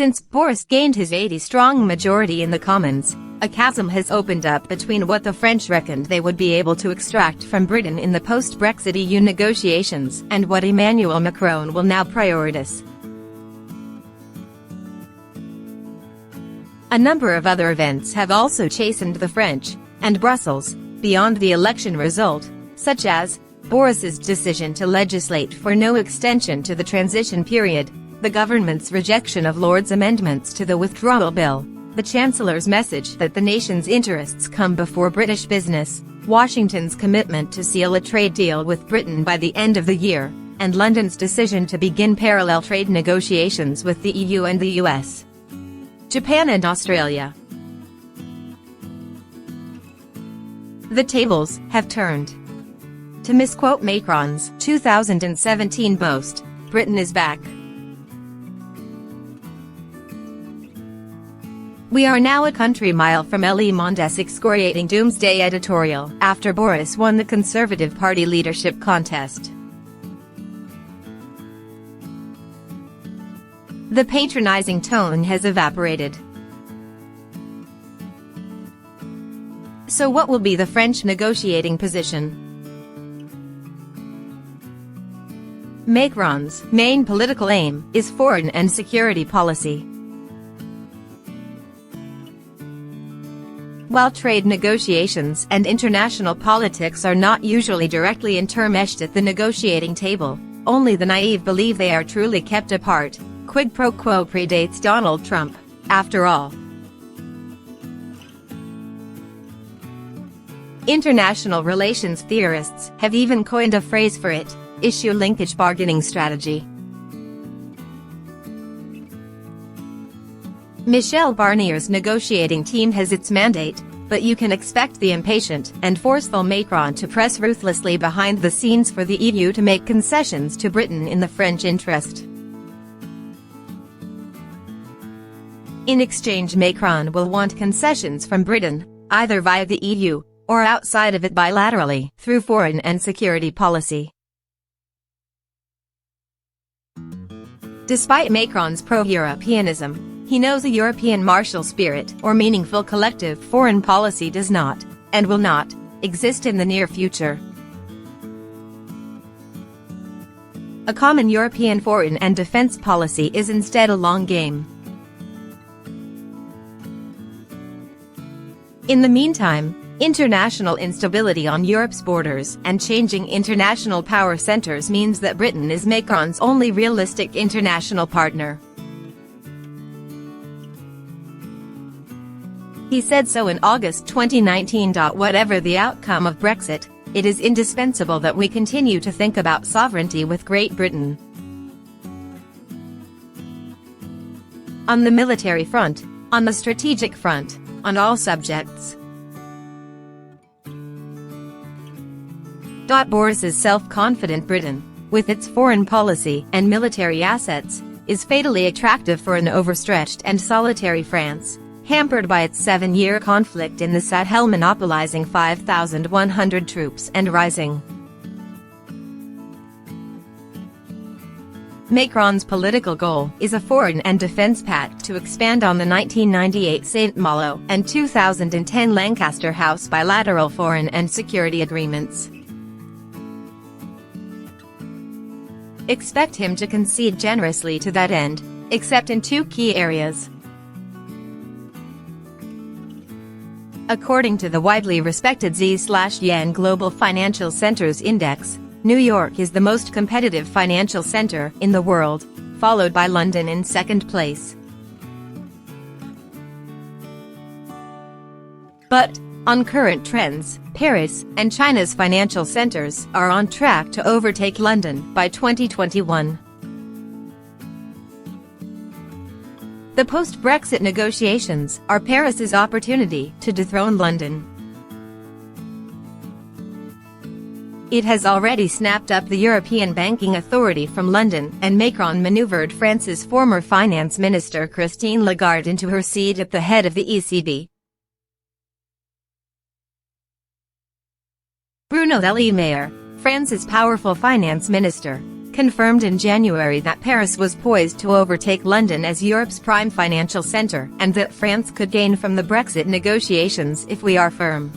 Since Boris gained his 80-strong majority in the Commons, a chasm has opened up between what the French reckoned they would be able to extract from Britain in the post-Brexit EU negotiations and what Emmanuel Macron will now prioritize. A number of other events have also chastened the French and Brussels beyond the election result, such as Boris's decision to legislate for no extension to the transition period, the government's rejection of Lord's amendments to the withdrawal bill, the Chancellor's message that the nation's interests come before British business, Washington's commitment to seal a trade deal with Britain by the end of the year, and London's decision to begin parallel trade negotiations with the EU and the US, Japan and Australia. The tables have turned. To misquote Macron's 2017 boast, Britain is back. We are now a country mile from Le Monde's excoriating doomsday editorial after Boris won the Conservative Party leadership contest. The patronizing tone has evaporated. So what will be the French negotiating position? Macron's main political aim is foreign and security policy. While trade negotiations and international politics are not usually directly intermeshed at the negotiating table, only the naive believe they are truly kept apart. Quid pro quo predates Donald Trump, after all. International relations theorists have even coined a phrase for it: issue linkage bargaining strategy. Michel Barnier's negotiating team has its mandate, but you can expect the impatient and forceful Macron to press ruthlessly behind the scenes for the EU to make concessions to Britain in the French interest. In exchange, Macron will want concessions from Britain, either via the EU, or outside of it bilaterally, through foreign and security policy. Despite Macron's pro-Europeanism, he knows a European martial spirit or meaningful collective foreign policy does not, and will not, exist in the near future. A common European foreign and defense policy is instead a long game. In the meantime, international instability on Europe's borders and changing international power centers means that Britain is Macron's only realistic international partner. He said so in August 2019. Whatever the outcome of Brexit, it is indispensable that we continue to think about sovereignty with Great Britain. On the military front, on the strategic front, on all subjects. Boris's self-confident Britain, with its foreign policy and military assets, is fatally attractive for an overstretched and solitary France, hampered by its 7-year conflict in the Sahel, monopolizing 5,100 troops and rising. Macron's political goal is a foreign and defense pact to expand on the 1998 St. Malo and 2010 Lancaster House bilateral foreign and security agreements. Expect him to concede generously to that end, except in two key areas. According to the widely respected Z/Yan Global Financial Centers Index, New York is the most competitive financial center in the world, followed by London in second place. But, on current trends, Paris and China's financial centers are on track to overtake London by 2021. The post-Brexit negotiations are Paris's opportunity to dethrone London. It has already snapped up the European Banking Authority from London, and Macron maneuvered France's former finance minister Christine Lagarde into her seat at the head of the ECB. Bruno Le Maire, France's powerful finance minister, confirmed in January that Paris was poised to overtake London as Europe's prime financial centre, and that France could gain from the Brexit negotiations if we are firm.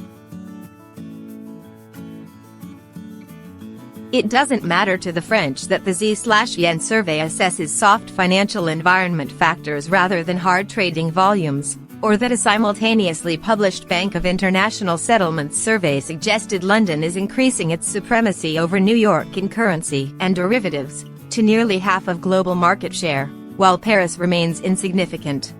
It doesn't matter to the French that the Z/Yen survey assesses soft financial environment factors rather than hard trading volumes, or that a simultaneously published Bank of International Settlements survey suggested London is increasing its supremacy over New York in currency and derivatives to nearly half of global market share, while Paris remains insignificant.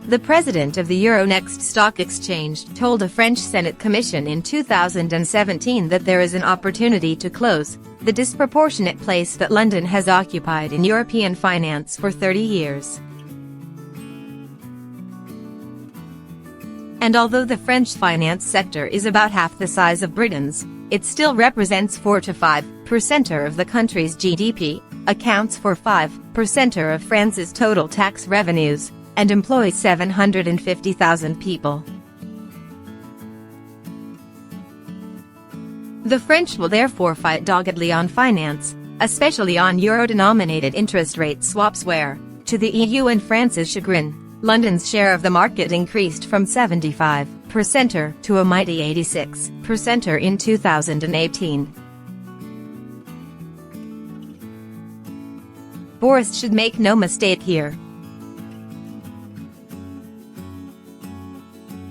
The president of the Euronext stock exchange told a French Senate commission in 2017 that there is an opportunity to close the disproportionate place that London has occupied in European finance for 30 years. And although the French finance sector is about half the size of Britain's, it still represents 4 to 5% of the country's GDP, accounts for 5% of France's total tax revenues, and employs 750,000 people. The French will therefore fight doggedly on finance, especially on euro-denominated interest rate swaps where, to the EU and France's chagrin, London's share of the market increased from 75% to a mighty 86% in 2018. Boris should make no mistake here.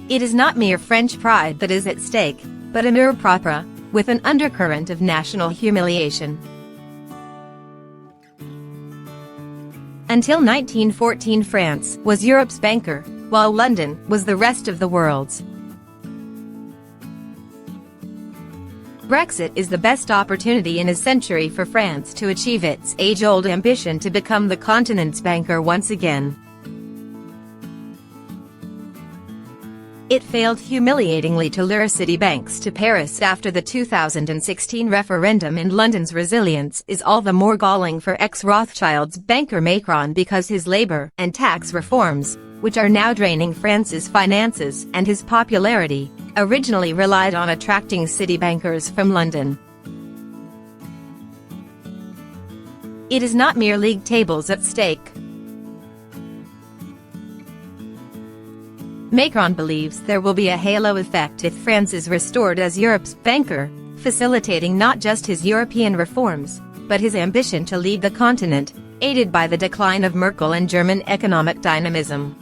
It is not mere French pride that is at stake, but amour propre, with an undercurrent of national humiliation. Until 1914, France was Europe's banker, while London was the rest of the world's. Brexit is the best opportunity in a century for France to achieve its age-old ambition to become the continent's banker once again. It failed humiliatingly to lure city banks to Paris after the 2016 referendum, and London's resilience is all the more galling for ex-Rothschild's banker Macron because his labour and tax reforms, which are now draining France's finances and his popularity, originally relied on attracting city bankers from London. It is not mere league tables at stake. Macron believes there will be a halo effect if France is restored as Europe's banker, facilitating not just his European reforms, but his ambition to lead the continent, aided by the decline of Merkel and German economic dynamism.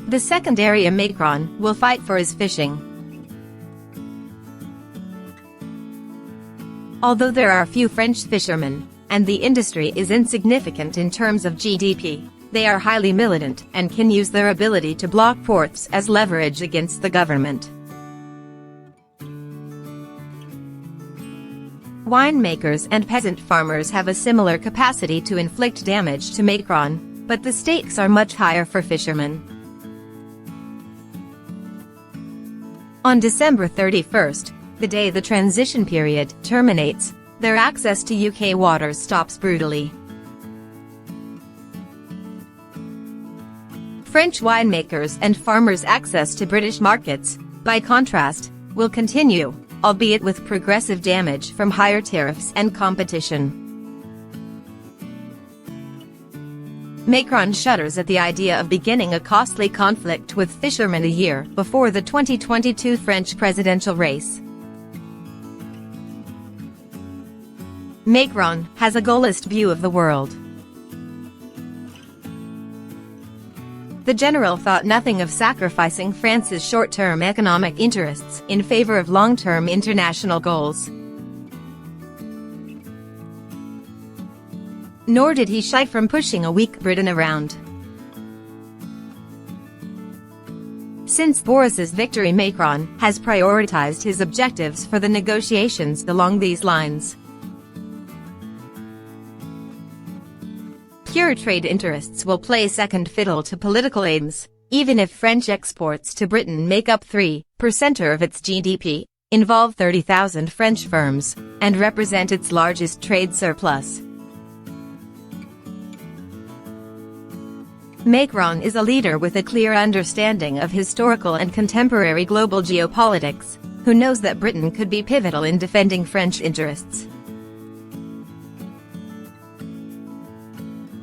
The second area Macron will fight for is fishing. Although there are few French fishermen, and the industry is insignificant in terms of GDP, they are highly militant and can use their ability to block ports as leverage against the government. Winemakers and peasant farmers have a similar capacity to inflict damage to Macron, but the stakes are much higher for fishermen. On December 31st, the day the transition period terminates, their access to UK waters stops brutally. French winemakers and farmers' access to British markets, by contrast, will continue, albeit with progressive damage from higher tariffs and competition. Macron shudders at the idea of beginning a costly conflict with fishermen a year before the 2022 French presidential race. Macron has a Gaullist view of the world. The general thought nothing of sacrificing France's short-term economic interests in favor of long-term international goals. Nor did he shy from pushing a weak Britain around. Since Boris's victory, Macron has prioritized his objectives for the negotiations along these lines. Pure trade interests will play second fiddle to political aims, even if French exports to Britain make up 3% of its GDP, involve 30,000 French firms, and represent its largest trade surplus. Macron is a leader with a clear understanding of historical and contemporary global geopolitics, who knows that Britain could be pivotal in defending French interests.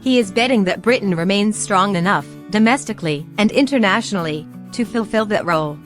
He is betting that Britain remains strong enough, domestically and internationally, to fulfill that role.